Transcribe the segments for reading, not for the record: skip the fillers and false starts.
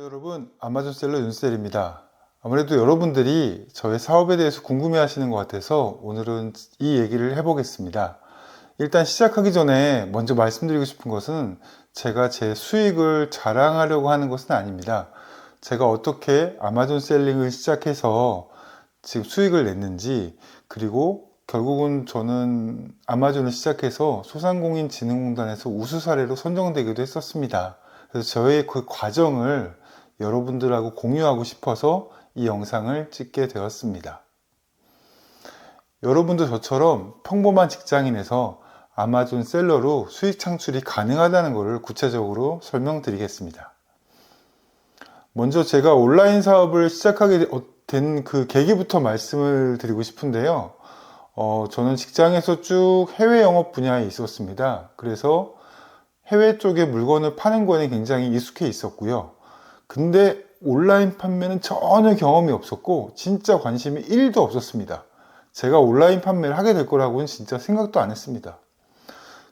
여러분, 아마존셀러 윤셀입니다. 아무래도 여러분들이 저의 사업에 대해서 궁금해 하시는 것 같아서 오늘은 이 얘기를 해보겠습니다. 일단 시작하기 전에 먼저 말씀드리고 싶은 것은 제가 제 수익을 자랑하려고 하는 것은 아닙니다. 제가 어떻게 아마존 셀링을 시작해서 지금 수익을 냈는지, 그리고 결국은 저는 아마존을 시작해서 소상공인진흥공단에서 우수 사례로 선정되기도 했었습니다. 그래서 저의 그 과정을 여러분들하고 공유하고 싶어서 이 영상을 찍게 되었습니다. 여러분도 저처럼 평범한 직장인에서 아마존 셀러로 수익 창출이 가능하다는 것을 구체적으로 설명드리겠습니다. 먼저 제가 온라인 사업을 시작하게 된 그 계기부터 말씀을 드리고 싶은데요. 저는 직장에서 쭉 해외 영업 분야에 있었습니다. 그래서 해외 쪽에 물건을 파는 거에 굉장히 익숙해 있었고요. 근데 온라인 판매는 전혀 경험이 없었고 진짜 관심이 1도 없었습니다. 제가 온라인 판매를 하게 될 거라고는 진짜 생각도 안 했습니다.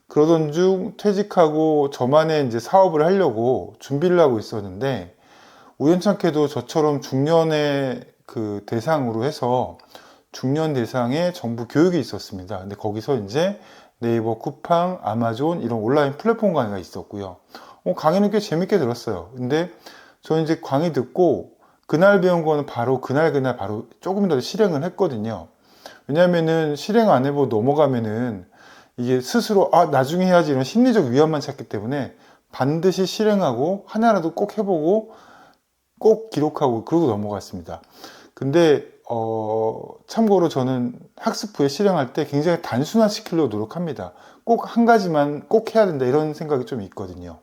그러던 중 퇴직하고 저만의 이제 사업을 하려고 준비를 하고 있었는데, 우연찮게도 저처럼 중년의 그 대상으로 해서 중년 대상의 정부 교육이 있었습니다. 근데 거기서 이제 네이버, 쿠팡, 아마존 이런 온라인 플랫폼 강의가 있었고요. 강의는 꽤 재밌게 들었어요. 근데 저는 이제 강의 듣고 그날 배운 거는 바로 그날 바로 조금이라도 실행을 했거든요. 왜냐면은 실행 안 해보고 넘어가면은 이게 스스로 나중에 해야지 이런 심리적 위안만 찾기 때문에 반드시 실행하고 하나라도 꼭 해보고 꼭 기록하고 그러고 넘어갔습니다. 근데 참고로 저는 학습 후에 실행할 때 굉장히 단순화시키려고 노력합니다. 꼭 한 가지만 꼭 해야 된다 이런 생각이 좀 있거든요.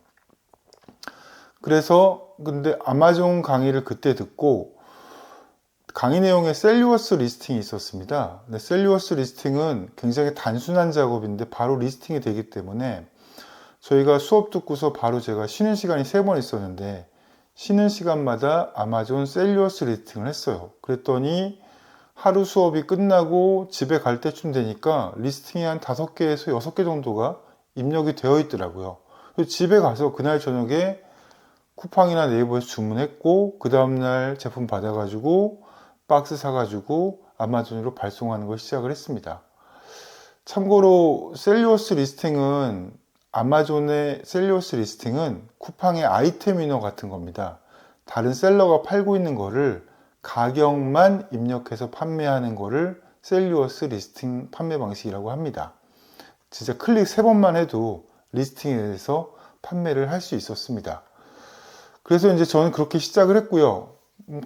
그래서 근데 아마존 강의를 그때 듣고 강의 내용에 셀리워스 리스팅이 있었습니다. 근데 셀리워스 리스팅은 굉장히 단순한 작업인데 바로 리스팅이 되기 때문에 저희가 수업 듣고서 바로 제가 쉬는 시간이 3번 있었는데 쉬는 시간마다 아마존 셀리워스 리스팅을 했어요. 그랬더니 하루 수업이 끝나고 집에 갈 때쯤 되니까 리스팅이 한 5개에서 6개 정도가 입력이 되어 있더라고요. 그래서 집에 가서 그날 저녁에 쿠팡이나 네이버에서 주문했고 그 다음날 제품 받아가지고 박스 사가지고 아마존으로 발송하는 걸 시작을 했습니다. 참고로 셀리워스 리스팅은 아마존의 셀리워스 리스팅은 쿠팡의 아이템 위너 같은 겁니다. 다른 셀러가 팔고 있는 거를 가격만 입력해서 판매하는 거를 셀리워스 리스팅 판매 방식이라고 합니다. 진짜 클릭 3번만 해도 리스팅에 대해서 판매를 할 수 있었습니다. 그래서 이제 저는 그렇게 시작을 했고요.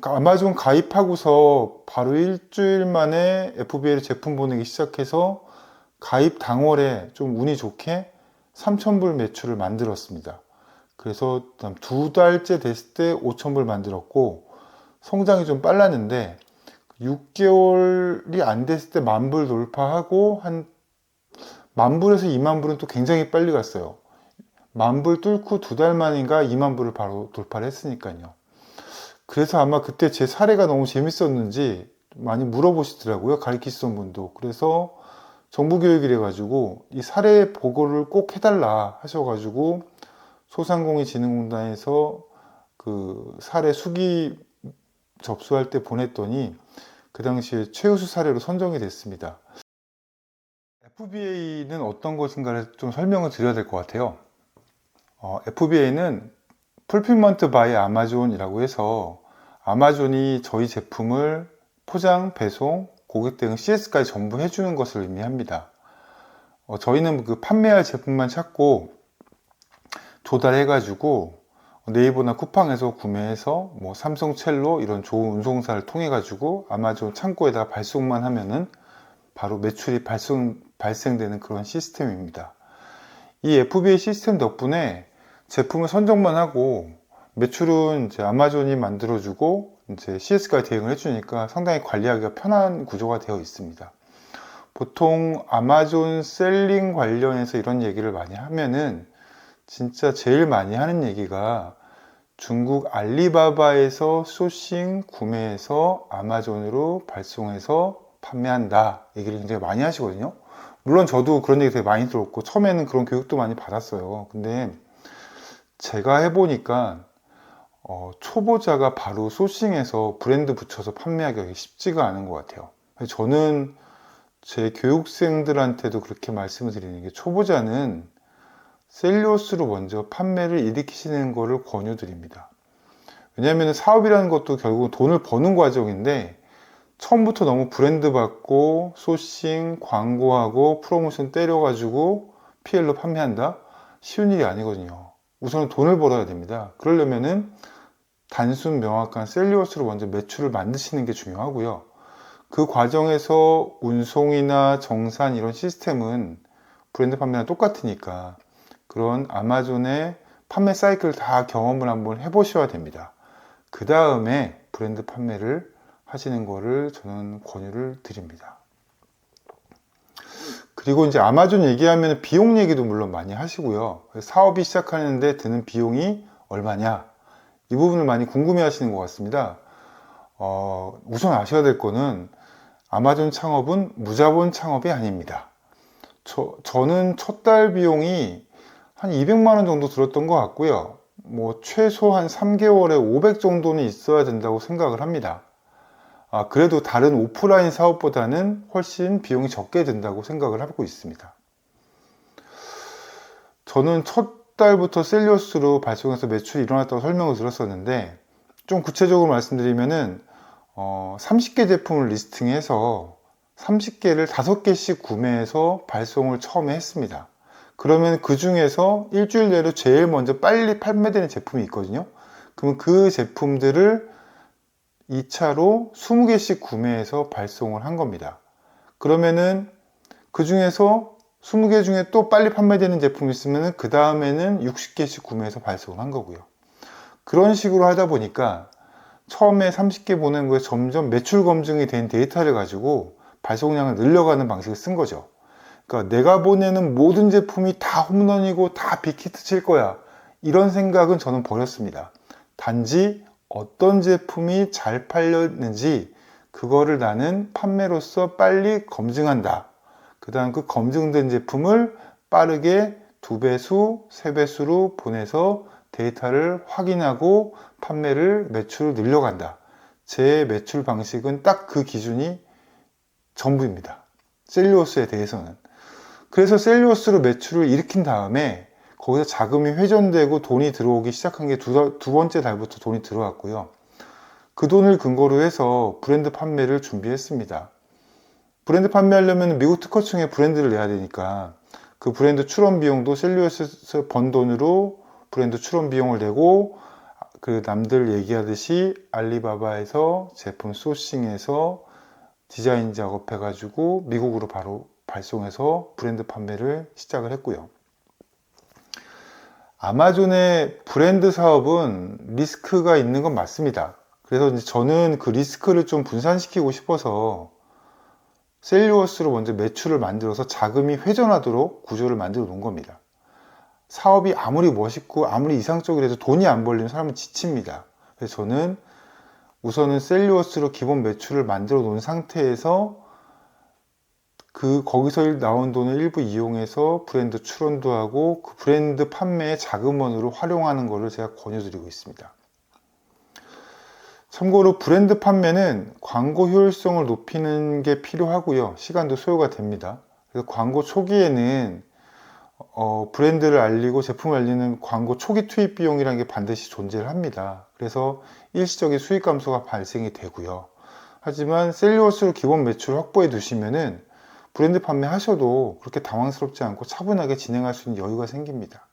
아마존 가입하고서 바로 일주일 만에 FBA로 제품 보내기 시작해서 가입 당월에 좀 운이 좋게 3,000불 매출을 만들었습니다. 그래서 2달째 됐을 때 5,000불 만들었고 성장이 좀 빨랐는데 6개월이 안 됐을 때 10,000불 돌파하고 한 10,000불에서 20,000불은 또 굉장히 빨리 갔어요. 10,000불 뚫고 2달 만인가 20,000불을 바로 돌파를 했으니까요. 그래서 아마 그때 제 사례가 너무 재밌었는지 많이 물어보시더라고요. 가르치시던 분도. 그래서 정부 교육이래 가지고 이 사례 보고를 꼭 해달라 하셔가지고 소상공인진흥공단에서 그 사례 수기 접수할 때 보냈더니 그 당시에 최우수 사례로 선정이 됐습니다. FBA는 어떤 것인가를 좀 설명을 드려야 될 것 같아요. FBA는 풀필먼트 바이 아마존이라고 해서 아마존이 저희 제품을 포장, 배송, 고객 대응, CS까지 전부 해주는 것을 의미합니다. 저희는 그 판매할 제품만 찾고 조달해가지고 네이버나 쿠팡에서 구매해서 뭐 삼성 첼로 이런 좋은 운송사를 통해 가지고 아마존 창고에다가 발송만 하면은 바로 매출이 발생되는 그런 시스템입니다. 이 FBA 시스템 덕분에 제품을 선정만 하고 매출은 이제 아마존이 만들어주고 이제 CS까지 대응을 해주니까 상당히 관리하기가 편한 구조가 되어 있습니다. 보통 아마존 셀링 관련해서 이런 얘기를 많이 하면은 진짜 제일 많이 하는 얘기가 중국 알리바바에서 소싱, 구매해서 아마존으로 발송해서 판매한다 얘기를 굉장히 많이 하시거든요. 물론 저도 그런 얘기 되게 많이 들었고 처음에는 그런 교육도 많이 받았어요. 근데 제가 해보니까 초보자가 바로 소싱해서 브랜드 붙여서 판매하기가 쉽지가 않은 것 같아요. 저는 제 교육생들한테도 그렇게 말씀을 드리는 게, 초보자는 셀리오스로 먼저 판매를 일으키시는 것을 권유드립니다. 왜냐하면 사업이라는 것도 결국 돈을 버는 과정인데, 처음부터 너무 브랜드 받고 소싱, 광고하고 프로모션 때려가지고 PL로 판매한다? 쉬운 일이 아니거든요. 우선은 돈을 벌어야 됩니다. 그러려면은 단순 명확한 셀리오스로 먼저 매출을 만드시는 게 중요하고요. 그 과정에서 운송이나 정산 이런 시스템은 브랜드 판매랑 똑같으니까 그런 아마존의 판매 사이클을 다 경험을 한번 해보셔야 됩니다. 그 다음에 브랜드 판매를 하시는 거를 저는 권유를 드립니다. 그리고 이제 아마존 얘기하면 비용 얘기도 물론 많이 하시고요. 사업이 시작하는데 드는 비용이 얼마냐, 이 부분을 많이 궁금해 하시는 것 같습니다. 우선 아셔야 될 거는 아마존 창업은 무자본 창업이 아닙니다. 저는 첫 달 비용이 한 200만 원 정도 들었던 것 같고요. 최소 한 3개월에 500 정도는 있어야 된다고 생각을 합니다. 그래도 다른 오프라인 사업보다는 훨씬 비용이 적게 든다고 생각을 하고 있습니다. 저는 첫 달부터 셀리오스로 발송해서 매출이 일어났다고 설명을 드렸었는데, 좀 구체적으로 말씀드리면은 30개 제품을 리스팅해서 30개를 5개씩 구매해서 발송을 처음에 했습니다. 그러면 그 중에서 일주일 내로 제일 먼저 빨리 판매되는 제품이 있거든요. 그러면 그 제품들을 2차로 20개씩 구매해서 발송을 한 겁니다. 그러면은 그 중에서 20개 중에 또 빨리 판매되는 제품이 있으면 그 다음에는 60개씩 구매해서 발송을 한 거고요. 그런 식으로 하다 보니까 처음에 30개 보낸 거에 점점 매출 검증이 된 데이터를 가지고 발송량을 늘려가는 방식을 쓴 거죠. 그러니까 내가 보내는 모든 제품이 다 홈런이고 다 빅히트 칠 거야, 이런 생각은 저는 버렸습니다. 단지 어떤 제품이 잘 팔렸는지 그거를 나는 판매로서 빨리 검증한다. 그 다음 그 검증된 제품을 빠르게 2배수, 3배수로 보내서 데이터를 확인하고 판매를, 매출을 늘려간다. 제 매출 방식은 딱 그 기준이 전부입니다. 셀리오스에 대해서는. 그래서 셀리오스로 매출을 일으킨 다음에 거기서 자금이 회전되고 돈이 들어오기 시작한 게 두 번째 달부터 돈이 들어왔고요. 그 돈을 근거로 해서 브랜드 판매를 준비했습니다. 브랜드 판매하려면 미국 특허청에 브랜드를 내야 되니까 그 브랜드 출원 비용도 셀리오스에서 번 돈으로 브랜드 출원 비용을 내고, 그 남들 얘기하듯이 알리바바에서 제품 소싱해서 디자인 작업해가지고 미국으로 바로 발송해서 브랜드 판매를 시작을 했고요. 아마존의 브랜드 사업은 리스크가 있는 건 맞습니다. 그래서 이제 저는 그 리스크를 좀 분산시키고 싶어서 셀리오스로 먼저 매출을 만들어서 자금이 회전하도록 구조를 만들어 놓은 겁니다. 사업이 아무리 멋있고 아무리 이상적이라도 돈이 안 벌리면 사람은 지칩니다. 그래서 저는 우선은 셀리오스로 기본 매출을 만들어 놓은 상태에서 거기서 나온 돈을 일부 이용해서 브랜드 출원도 하고 그 브랜드 판매의 자금원으로 활용하는 것을 제가 권유드리고 있습니다. 참고로 브랜드 판매는 광고 효율성을 높이는 게 필요하고요. 시간도 소요가 됩니다. 그래서 광고 초기에는 브랜드를 알리고 제품을 알리는 광고 초기 투입 비용이라는 게 반드시 존재를 합니다. 그래서 일시적인 수익 감소가 발생이 되고요. 하지만 셀리오스로 기본 매출을 확보해 두시면은 브랜드 판매 하셔도 그렇게 당황스럽지 않고 차분하게 진행할 수 있는 여유가 생깁니다.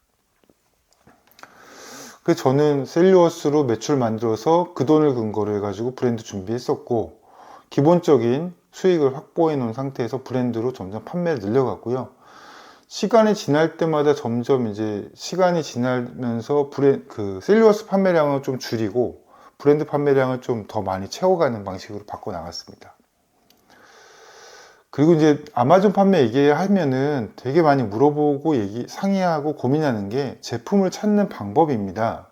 그래서 저는 셀리오스로 매출 만들어서 그 돈을 근거로 해가지고 브랜드 준비했었고, 기본적인 수익을 확보해 놓은 상태에서 브랜드로 점점 판매를 늘려갔고요. 시간이 지날 때마다 점점 이제 시간이 지나면서 셀리오스 판매량을 좀 줄이고 브랜드 판매량을 좀 더 많이 채워가는 방식으로 바꿔 나갔습니다. 그리고 이제 아마존 판매 얘기하면은 되게 많이 물어보고 상의하고 고민하는 게 제품을 찾는 방법입니다.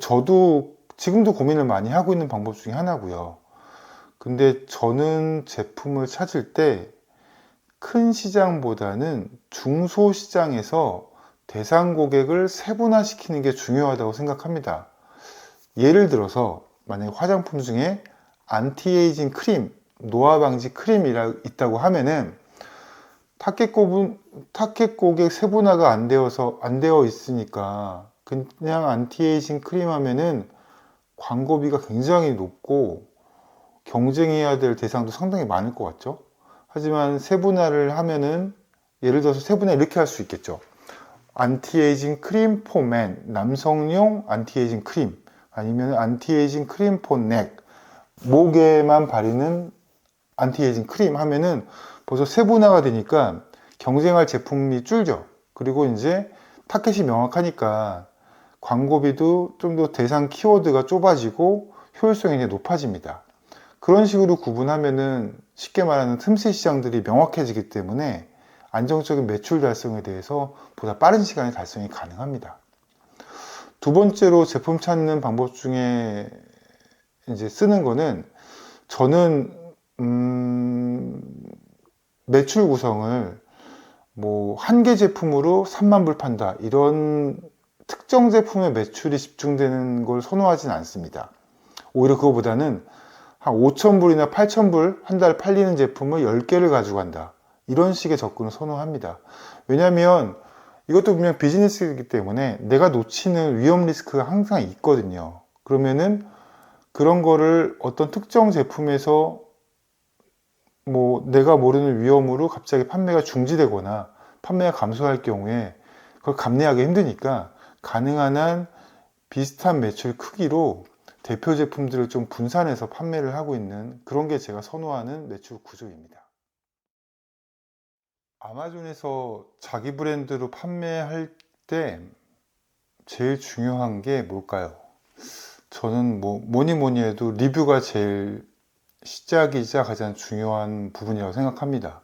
저도 지금도 고민을 많이 하고 있는 방법 중에 하나고요. 근데 저는 제품을 찾을 때 큰 시장보다는 중소 시장에서 대상 고객을 세분화시키는 게 중요하다고 생각합니다. 예를 들어서 만약에 화장품 중에 안티에이징 크림, 노화 방지 크림이 있다고 하면은 타켓곡에 세분화가 안 되어 있으니까 그냥 안티에이징 크림 하면은 광고비가 굉장히 높고 경쟁해야 될 대상도 상당히 많을 것 같죠. 하지만 세분화를 하면은 예를 들어서 세분화 이렇게 할 수 있겠죠. 안티에이징 크림 포맨, 남성용 안티에이징 크림, 아니면 안티에이징 크림 포넥, 목에만 바르는 안티에이징 크림 하면은 벌써 세분화가 되니까 경쟁할 제품이 줄죠. 그리고 이제 타겟이 명확하니까 광고비도 좀 더 대상 키워드가 좁아지고 효율성이 이제 높아집니다. 그런 식으로 구분하면은 쉽게 말하는 틈새 시장들이 명확해지기 때문에 안정적인 매출 달성에 대해서 보다 빠른 시간에 달성이 가능합니다. 두 번째로 제품 찾는 방법 중에 이제 쓰는 거는 저는 매출 구성을 뭐 한 개 제품으로 3만 불 판다 이런 특정 제품의 매출이 집중되는 걸 선호하진 않습니다. 오히려 그거보다는 한 5,000불이나 8,000불 한 달 팔리는 제품을 10개를 가져간다. 이런 식의 접근을 선호합니다. 왜냐하면 이것도 그냥 비즈니스이기 때문에 내가 놓치는 위험 리스크가 항상 있거든요. 그러면은 그런 거를 어떤 특정 제품에서 뭐 내가 모르는 위험으로 갑자기 판매가 중지되거나 판매가 감소할 경우에 그걸 감내하기 힘드니까 가능한 한 비슷한 매출 크기로 대표 제품들을 좀 분산해서 판매를 하고 있는 그런 게 제가 선호하는 매출 구조입니다. 아마존에서 자기 브랜드로 판매할 때 제일 중요한 게 뭘까요? 저는 뭐 뭐니 해도 리뷰가 제일 시작이자 가장 중요한 부분이라고 생각합니다.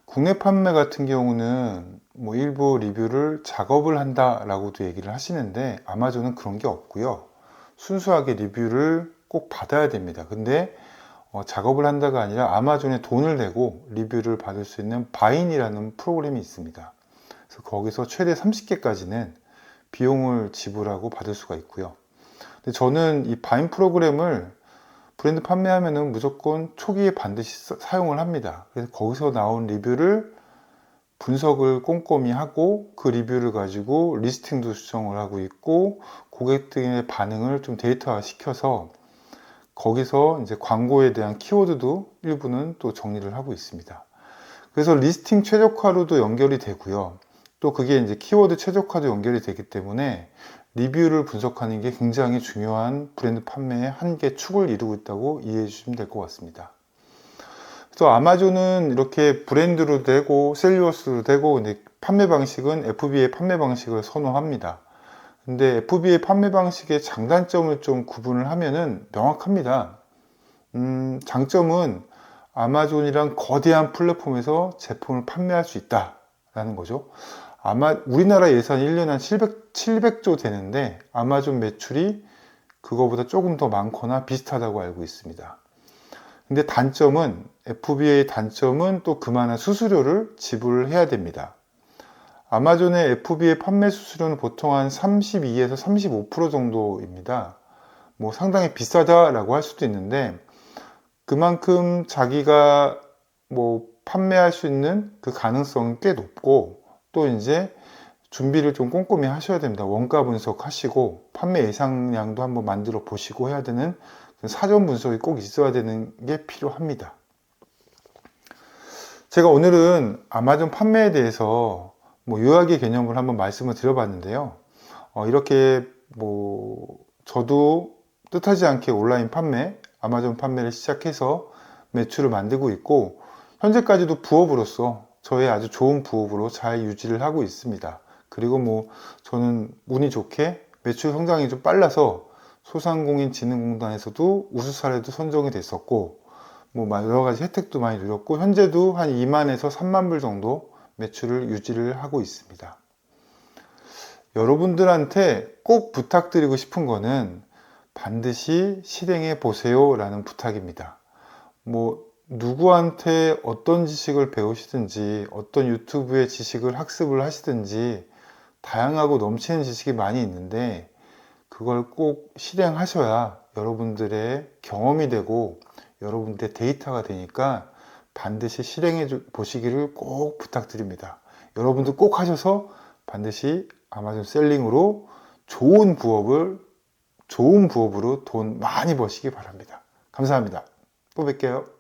국내 판매 같은 경우는 뭐 일부 리뷰를 작업을 한다라고도 얘기를 하시는데 아마존은 그런 게 없고요. 순수하게 리뷰를 꼭 받아야 됩니다. 근데 작업을 한다가 아니라 아마존에 돈을 내고 리뷰를 받을 수 있는 바인이라는 프로그램이 있습니다. 그래서 거기서 최대 30개까지는 비용을 지불하고 받을 수가 있고요. 근데 저는 이 바인 프로그램을 브랜드 판매하면은 무조건 초기에 반드시 사용을 합니다. 그래서 거기서 나온 리뷰를 분석을 꼼꼼히 하고 그 리뷰를 가지고 리스팅도 수정을 하고 있고 고객들의 반응을 좀 데이터화 시켜서 거기서 이제 광고에 대한 키워드도 일부는 또 정리를 하고 있습니다. 그래서 리스팅 최적화로도 연결이 되고요. 또 그게 이제 키워드 최적화도 연결이 되기 때문에 리뷰를 분석하는 게 굉장히 중요한 브랜드 판매의 한 개 축을 이루고 있다고 이해해 주시면 될 것 같습니다. 그래서 아마존은 이렇게 브랜드로 되고 셀리워스로 되고 판매 방식은 FBA 판매 방식을 선호합니다. 근데 FBA 판매 방식의 장단점을 좀 구분을 하면은 명확합니다. 장점은 아마존이랑 거대한 플랫폼에서 제품을 판매할 수 있다라는 거죠. 아마 우리나라 예산 1년에 한 700조 되는데 아마존 매출이 그거보다 조금 더 많거나 비슷하다고 알고 있습니다. 근데 단점은 FBA 단점은 또 그만한 수수료를 지불을 해야 됩니다. 아마존의 FBA 판매 수수료는 보통 한 32에서 35% 정도입니다. 뭐 상당히 비싸다라고 할 수도 있는데 그만큼 자기가 뭐 판매할 수 있는 그 가능성이 꽤 높고 또 이제 준비를 좀 꼼꼼히 하셔야 됩니다. 원가 분석하시고 판매 예상량도 한번 만들어 보시고 해야 되는 사전 분석이 꼭 있어야 되는 게 필요합니다. 제가 오늘은 아마존 판매에 대해서 뭐 요약의 개념을 한번 말씀을 드려봤는데요. 이렇게 뭐 저도 뜻하지 않게 온라인 판매, 아마존 판매를 시작해서 매출을 만들고 있고 현재까지도 부업으로서 저의 아주 좋은 부업으로 잘 유지를 하고 있습니다. 그리고 뭐 저는 운이 좋게 매출 성장이 좀 빨라서 소상공인진흥공단에서도 우수 사례도 선정이 됐었고 뭐 여러 가지 혜택도 많이 누렸고 현재도 한 2만에서 3만 불 정도 매출을 유지를 하고 있습니다. 여러분들한테 꼭 부탁드리고 싶은 거는 반드시 실행해 보세요 라는 부탁입니다. 뭐 누구한테 어떤 지식을 배우시든지 어떤 유튜브의 지식을 학습을 하시든지 다양하고 넘치는 지식이 많이 있는데 그걸 꼭 실행하셔야 여러분들의 경험이 되고 여러분들의 데이터가 되니까 반드시 실행해 보시기를 꼭 부탁드립니다. 여러분들 꼭 하셔서 반드시 아마존 셀링으로 좋은 부업으로 돈 많이 버시기 바랍니다. 감사합니다. 또 뵐게요.